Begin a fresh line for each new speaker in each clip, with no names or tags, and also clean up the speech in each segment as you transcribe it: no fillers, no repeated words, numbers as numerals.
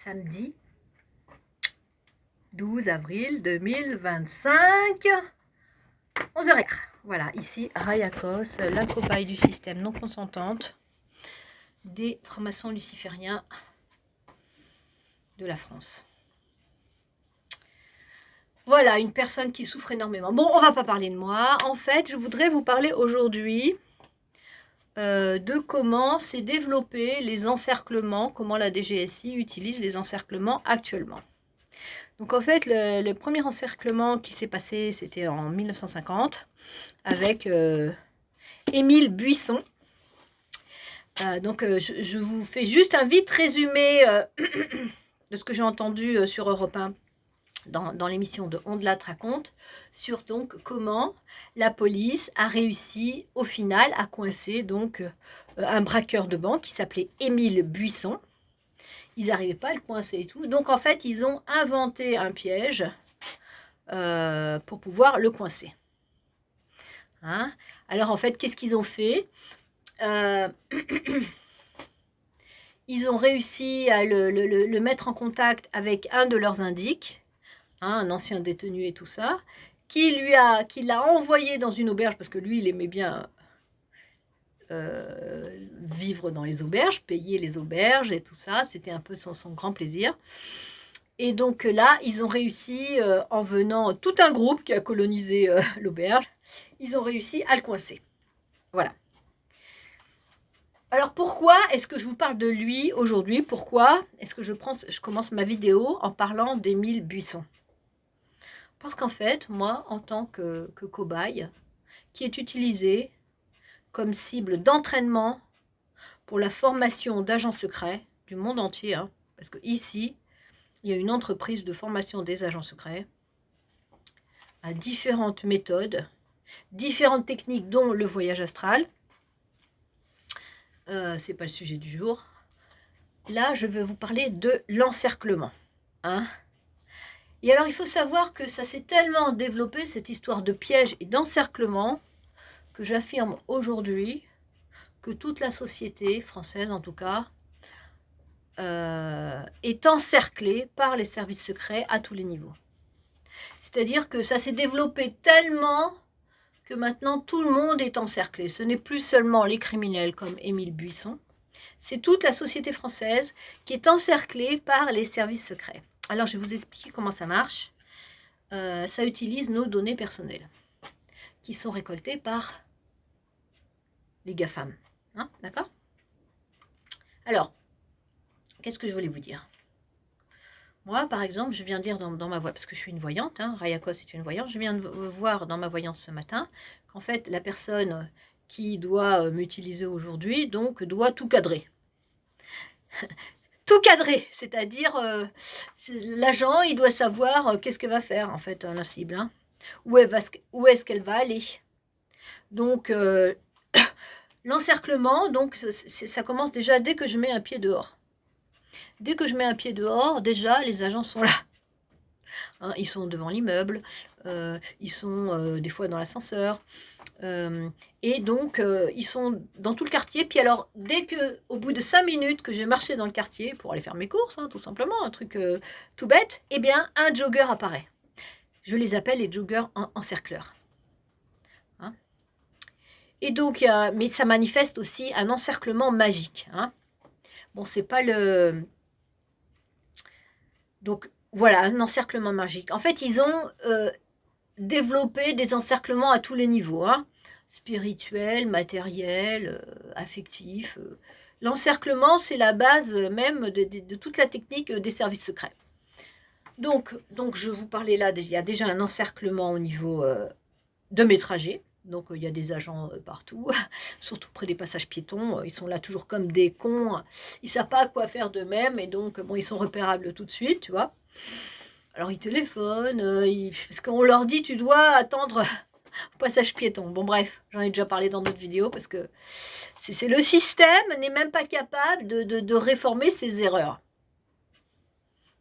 samedi 12 avril 2025, 11h15. Voilà, ici Rayakos, la cobaye du système non consentante des francs-maçons lucifériens de la France. Voilà, une personne qui souffre énormément. Bon, on va pas parler de moi. En fait, je voudrais vous parler aujourd'hui de comment s'est développé les encerclements, comment la DGSI utilise les encerclements actuellement. Donc en fait, le premier encerclement qui s'est passé, c'était en 1950, avec Émile Buisson. Je vous fais juste un vite résumé de ce que j'ai entendu sur Europe 1 dans l'émission de Ondelat raconte, sur donc comment la police a réussi au final à coincer donc un braqueur de banque qui s'appelait Émile Buisson. Ils n'arrivaient pas à le coincer et tout. Donc en fait, ils ont inventé un piège pour pouvoir le coincer. Hein? Alors en fait, qu'est-ce qu'ils ont fait? Ils ont réussi à le mettre en contact avec un de leurs indiques, hein, un ancien détenu et tout ça, qui l'a envoyé dans une auberge, parce que lui, il aimait bien vivre dans les auberges, payer les auberges et tout ça, c'était un peu son grand plaisir. Et donc là, ils ont réussi, en venant tout un groupe qui a colonisé l'auberge, ils ont réussi à le coincer. Voilà. Alors pourquoi est-ce que je vous parle de lui aujourd'hui? Pourquoi est-ce que je commence ma vidéo en parlant d'Émile Buisson? Parce qu'en fait, moi, en tant que cobaye, qui est utilisé comme cible d'entraînement pour la formation d'agents secrets du monde entier, hein, parce qu'ici, il y a une entreprise de formation des agents secrets à différentes méthodes, différentes techniques, dont le voyage astral. C'est pas le sujet du jour. Là, je vais vous parler de l'encerclement. Hein. Et alors, il faut savoir que ça s'est tellement développé, cette histoire de piège et d'encerclement, que j'affirme aujourd'hui que toute la société française, en tout cas, est encerclée par les services secrets à tous les niveaux. C'est-à-dire que ça s'est développé tellement que maintenant tout le monde est encerclé. Ce n'est plus seulement les criminels comme Émile Buisson, c'est toute la société française qui est encerclée par les services secrets. Alors je vais vous expliquer comment ça marche. Ça utilise nos données personnelles qui sont récoltées par les GAFAM. Hein, d'accord? Alors, qu'est-ce que je voulais vous dire? Moi, par exemple, je viens de dire dans ma voix, parce que je suis une voyante, hein, Rayakos est une voyante, je viens de voir dans ma voyance ce matin qu'en fait, la personne qui doit m'utiliser aujourd'hui, donc, doit tout cadrer. Tout cadrer, c'est-à-dire l'agent, il doit savoir qu'est-ce qu'elle va faire, en fait, la cible. Hein. Où est-ce qu'elle va aller? Donc, l'encerclement, donc, ça commence déjà dès que je mets un pied dehors. Dès que je mets un pied dehors, déjà, les agents sont là. Hein, ils sont devant l'immeuble, ils sont des fois dans l'ascenseur, et donc ils sont dans tout le quartier. Puis alors, dès que, au bout de 5 minutes que j'ai marché dans le quartier pour aller faire mes courses, hein, tout simplement, un truc tout bête, eh bien, un jogger apparaît. Je les appelle les joggers encercleurs. Hein. Et donc, mais ça manifeste aussi un encerclement magique. Hein. Bon, c'est pas le... Donc, voilà, un encerclement magique. En fait, ils ont développé des encerclements à tous les niveaux. Hein. Spirituel, matériel, affectif. L'encerclement, c'est la base même de toute la technique des services secrets. Donc, je vous parlais là, il y a déjà un encerclement au niveau de mes trajets. Donc, il y a des agents partout, surtout près des passages piétons. Ils sont là toujours comme des cons. Ils ne savent pas quoi faire d'eux-mêmes. Et donc, bon, ils sont repérables tout de suite, tu vois. Alors, ils téléphonent. Parce qu'on leur dit, tu dois attendre au passage piéton. Bon, bref, j'en ai déjà parlé dans d'autres vidéos. Parce que c'est le système n'est même pas capable de réformer ses erreurs.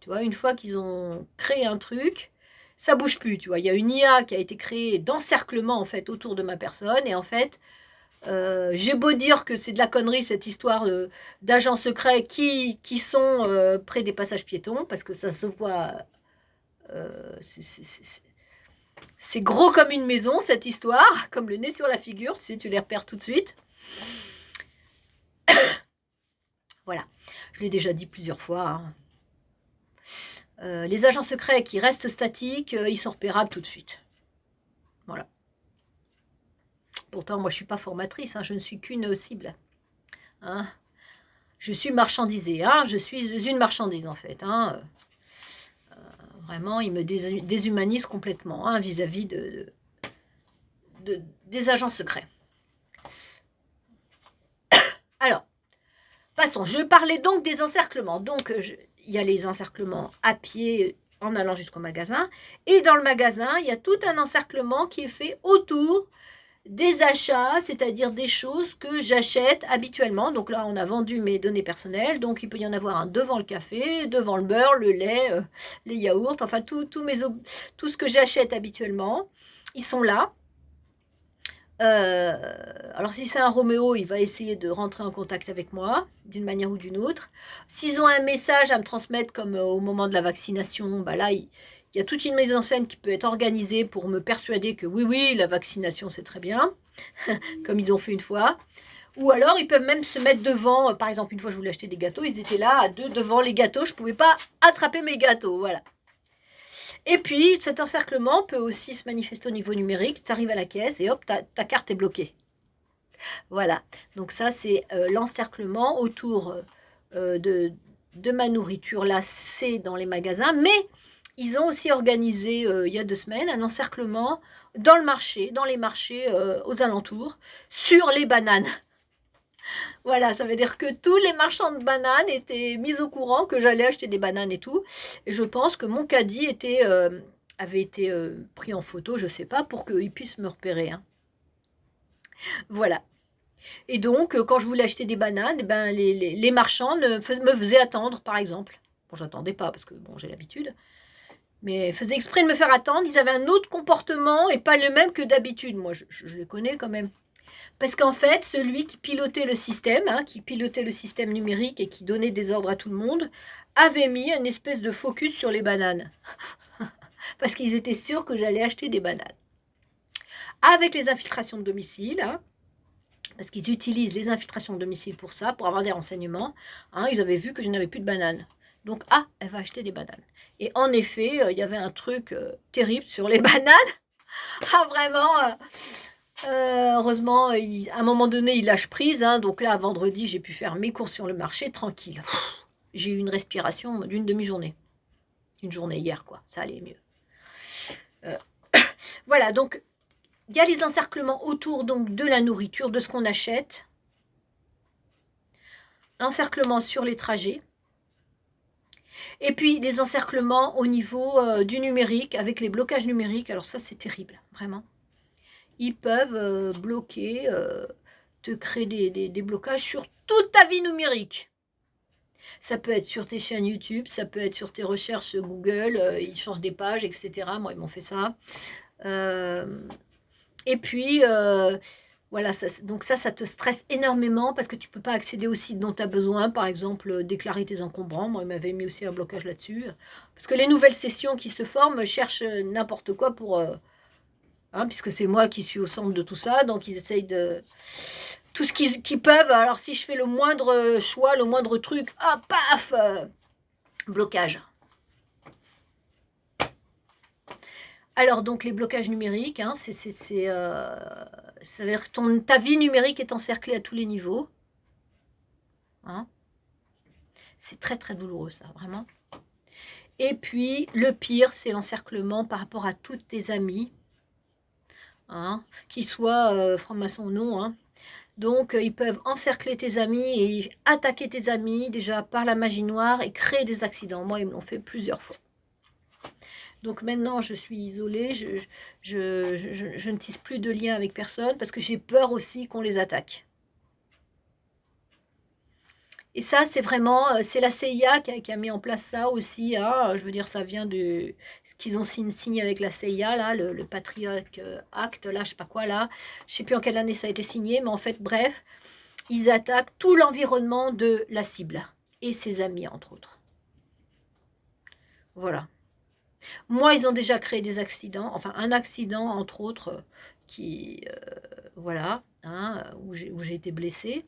Tu vois, une fois qu'ils ont créé un truc... ça bouge plus, tu vois. Il y a une IA qui a été créée d'encerclement, en fait, autour de ma personne. Et en fait, J'ai beau dire que c'est de la connerie cette histoire d'agents secrets qui sont près des passages piétons, parce que ça se voit, c'est gros comme une maison cette histoire, comme le nez sur la figure, si tu les repères tout de suite. Voilà, je l'ai déjà dit plusieurs fois. Hein. Les agents secrets qui restent statiques, ils sont repérables tout de suite. Voilà. Pourtant, moi, je ne suis pas formatrice, hein, je ne suis qu'une cible. Hein. Je suis marchandisée, hein, je suis une marchandise en fait. Hein. Vraiment, ils me déshumanisent complètement hein, vis-à-vis des agents secrets. Alors, passons. Je parlais donc des encerclements. Donc, il y a les encerclements à pied en allant jusqu'au magasin. Et dans le magasin, il y a tout un encerclement qui est fait autour des achats, c'est-à-dire des choses que j'achète habituellement. Donc là, on a vendu mes données personnelles. Donc, il peut y en avoir un devant le café, devant le beurre, le lait, les yaourts, enfin tout ce que j'achète habituellement. Ils sont là. Alors si c'est un Roméo, il va essayer de rentrer en contact avec moi d'une manière ou d'une autre. S'ils ont un message à me transmettre comme au moment de la vaccination, bah là il y a toute une mise en scène qui peut être organisée pour me persuader que oui, la vaccination c'est très bien, comme ils ont fait une fois. Ou alors ils peuvent même se mettre devant, par exemple une fois je voulais acheter des gâteaux, ils étaient là à deux devant les gâteaux, je ne pouvais pas attraper mes gâteaux, voilà. Et puis, cet encerclement peut aussi se manifester au niveau numérique. Tu arrives à la caisse et hop, ta carte est bloquée. Voilà. Donc ça, c'est l'encerclement autour de ma nourriture. Là, c'est dans les magasins. Mais ils ont aussi organisé, il y a 2 semaines, un encerclement dans le marché, dans les marchés aux alentours, sur les bananes. Voilà, ça veut dire que tous les marchands de bananes étaient mis au courant que j'allais acheter des bananes et tout. Et je pense que mon caddie avait été pris en photo, je ne sais pas, pour qu'ils puissent me repérer. Hein. Voilà. Et donc, quand je voulais acheter des bananes, eh ben, les marchands me faisaient attendre, par exemple. Bon, j'attendais pas parce que bon, j'ai l'habitude. Mais faisaient exprès de me faire attendre. Ils avaient un autre comportement et pas le même que d'habitude. Moi, je les connais quand même. Parce qu'en fait, celui qui pilotait le système, hein, qui pilotait le système numérique et qui donnait des ordres à tout le monde, avait mis une espèce de focus sur les bananes. Parce qu'ils étaient sûrs que j'allais acheter des bananes. Avec les infiltrations de domicile, hein, parce qu'ils utilisent les infiltrations de domicile pour ça, pour avoir des renseignements, hein, ils avaient vu que je n'avais plus de bananes. Donc, elle va acheter des bananes. Et en effet, il y avait un truc terrible sur les bananes. Vraiment... heureusement, à un moment donné, il lâche prise. Hein, donc là, vendredi, j'ai pu faire mes courses sur le marché tranquille. J'ai eu une respiration d'une demi-journée. Une journée hier, quoi. Ça allait mieux. Voilà, donc, il y a les encerclements autour donc, de la nourriture, de ce qu'on achète. Encerclements sur les trajets. Et puis, les encerclements au niveau du numérique, avec les blocages numériques. Alors ça, c'est terrible, vraiment. Ils peuvent bloquer, te créer des blocages sur toute ta vie numérique. Ça peut être sur tes chaînes YouTube, ça peut être sur tes recherches Google, ils changent des pages, etc. Moi, ils m'ont fait ça. Et puis, voilà, donc ça te stresse énormément parce que tu ne peux pas accéder aux sites dont tu as besoin. Par exemple, déclarer tes encombrants. Moi, ils m'avaient mis aussi un blocage là-dessus. Parce que les nouvelles sessions qui se forment cherchent n'importe quoi pour... Hein, puisque c'est moi qui suis au centre de tout ça, donc ils essayent de... Tout ce qu'ils peuvent, alors si je fais le moindre choix, le moindre truc, paf, blocage. Alors donc les blocages numériques, hein, ça veut dire que ta vie numérique est encerclée à tous les niveaux. Hein. C'est très très douloureux ça, vraiment. Et puis le pire, c'est l'encerclement par rapport à toutes tes amies. Hein, qu'ils soient francs-maçons ou non. Hein. Donc, ils peuvent encercler tes amis et attaquer tes amis déjà par la magie noire et créer des accidents. Moi, ils me l'ont fait plusieurs fois. Donc maintenant, je suis isolée, je ne tisse plus de lien avec personne parce que j'ai peur aussi qu'on les attaque. Et ça, c'est vraiment, c'est la CIA qui a mis en place ça aussi, hein. Je veux dire, ça vient de ce qu'ils ont signé avec la CIA, là, le Patriot Act, là, je sais pas quoi, là. Je sais plus en quelle année ça a été signé, mais en fait, bref, ils attaquent tout l'environnement de la cible et ses amis, entre autres. Voilà. Moi, ils ont déjà créé des accidents, enfin un accident, entre autres, qui, voilà, hein, où j'ai été blessée.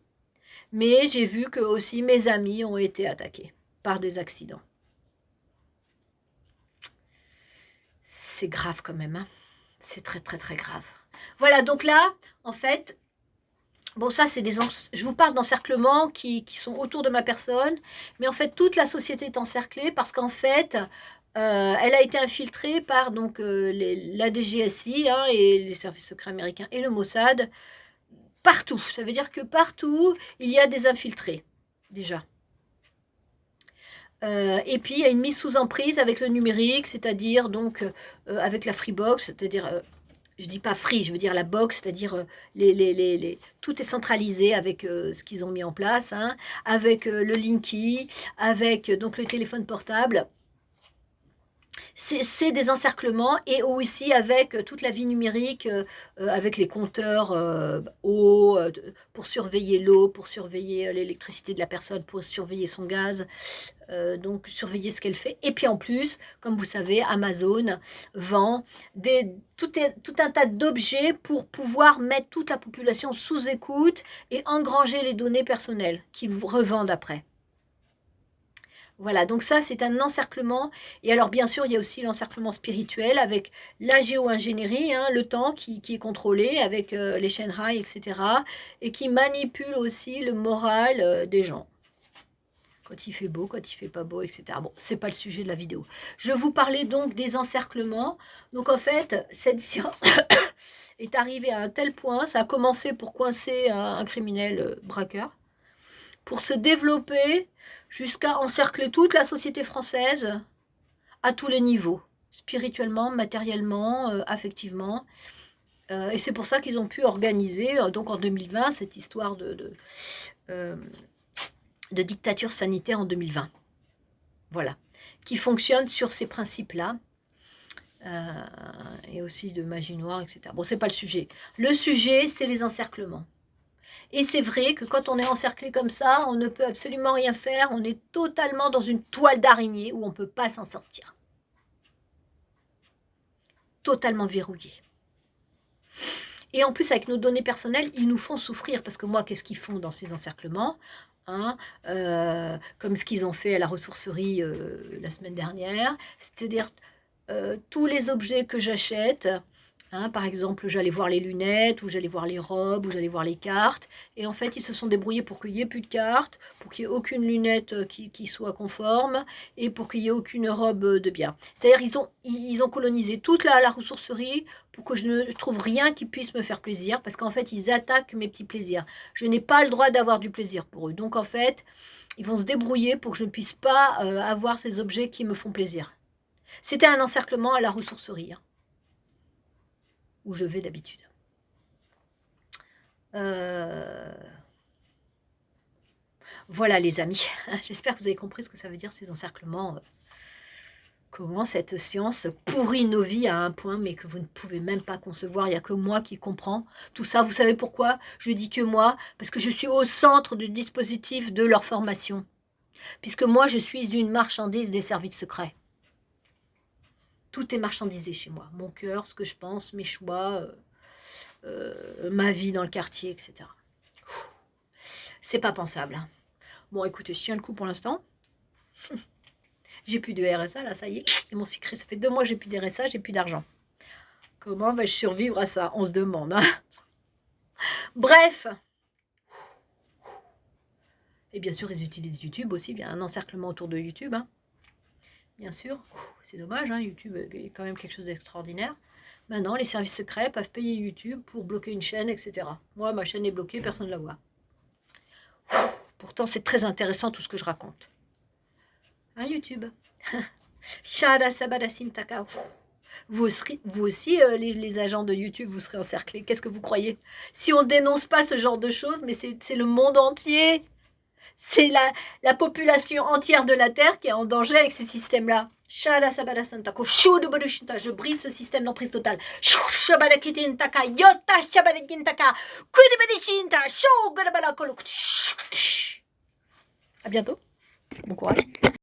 Mais j'ai vu que aussi mes amis ont été attaqués par des accidents. C'est grave quand même, hein. C'est très très très grave. Voilà, donc là, en fait, bon ça c'est je vous parle d'encerclements qui sont autour de ma personne, mais en fait toute la société est encerclée parce qu'en fait, elle a été infiltrée par donc la DGSI, hein, et les services secrets américains et le Mossad, partout. Ça veut dire que partout, il y a des infiltrés, déjà. Et puis, il y a une mise sous emprise avec le numérique, c'est-à-dire donc avec la Freebox, c'est-à-dire, je dis pas free, je veux dire la box, c'est-à-dire tout est centralisé avec ce qu'ils ont mis en place, hein, avec le Linky, avec donc le téléphone portable. C'est des encerclements et aussi avec toute la vie numérique, avec les compteurs eau, pour surveiller l'eau, pour surveiller l'électricité de la personne, pour surveiller son gaz, donc surveiller ce qu'elle fait. Et puis en plus, comme vous savez, Amazon vend tout un tas d'objets pour pouvoir mettre toute la population sous écoute et engranger les données personnelles qu'ils revendent après. Voilà, donc ça, c'est un encerclement. Et alors, bien sûr, il y a aussi l'encerclement spirituel avec la géo-ingénierie, hein, le temps qui est contrôlé avec les Shanghai, etc. Et qui manipule aussi le moral des gens. Quand il fait beau, quand il fait pas beau, etc. Bon, c'est pas le sujet de la vidéo. Je vous parlais donc des encerclements. Donc, en fait, cette science est arrivée à un tel point, ça a commencé pour coincer un criminel braqueur, pour se développer jusqu'à encercler toute la société française à tous les niveaux, spirituellement, matériellement, affectivement. Et c'est pour ça qu'ils ont pu organiser, donc en 2020, cette histoire de dictature sanitaire en 2020. Voilà. Qui fonctionne sur ces principes-là. Et aussi de magie noire, etc. Bon, c'est pas le sujet. Le sujet, c'est les encerclements. Et c'est vrai que quand on est encerclé comme ça, on ne peut absolument rien faire. On est totalement dans une toile d'araignée où on ne peut pas s'en sortir. Totalement verrouillé. Et en plus, avec nos données personnelles, ils nous font souffrir. Parce que moi, qu'est-ce qu'ils font dans ces encerclements, hein, comme ce qu'ils ont fait à la ressourcerie la semaine dernière. C'est-à-dire, tous les objets que j'achète... Hein, par exemple, j'allais voir les lunettes, ou j'allais voir les robes, ou j'allais voir les cartes. Et en fait, ils se sont débrouillés pour qu'il n'y ait plus de cartes, pour qu'il n'y ait aucune lunette qui soit conforme, et pour qu'il n'y ait aucune robe de bien. C'est-à-dire ils ont colonisé toute la ressourcerie pour que je ne trouve rien qui puisse me faire plaisir, parce qu'en fait, ils attaquent mes petits plaisirs. Je n'ai pas le droit d'avoir du plaisir pour eux. Donc, en fait, ils vont se débrouiller pour que je ne puisse pas avoir ces objets qui me font plaisir. C'était un encerclement à la ressourcerie, hein, où je vais d'habitude. Voilà les amis, j'espère que vous avez compris ce que ça veut dire ces encerclements. Comment cette science pourrit nos vies à un point, mais que vous ne pouvez même pas concevoir. Il n'y a que moi qui comprends tout ça. Vous savez pourquoi je dis que moi? Parce que je suis au centre du dispositif de leur formation. Puisque moi, je suis une marchandise des services secrets. Tout est marchandisé chez moi. Mon cœur, ce que je pense, mes choix... ma vie dans le quartier, etc. C'est pas pensable. Hein. Bon, écoutez, je tiens le coup pour l'instant. J'ai plus de RSA, là, ça y est. Et mon secret, ça fait 2 mois que j'ai plus de RSA, j'ai plus d'argent. Comment vais-je survivre à ça? On se demande. Hein. Bref. Et bien sûr, ils utilisent YouTube aussi. Il y a un encerclement autour de YouTube. Hein. Bien sûr. C'est dommage, hein, YouTube est quand même quelque chose d'extraordinaire. Maintenant, les services secrets peuvent payer YouTube pour bloquer une chaîne, etc. Moi, ma chaîne est bloquée, personne ne la voit. Pourtant, c'est très intéressant tout ce que je raconte. Hein, YouTube. Vous aussi, les agents de YouTube, vous serez encerclés. Qu'est-ce que vous croyez? Si on ne dénonce pas ce genre de choses, mais c'est le monde entier. C'est la population entière de la Terre qui est en danger avec ces systèmes-là. Je brise ce système d'emprise totale. À bientôt. Bon courage.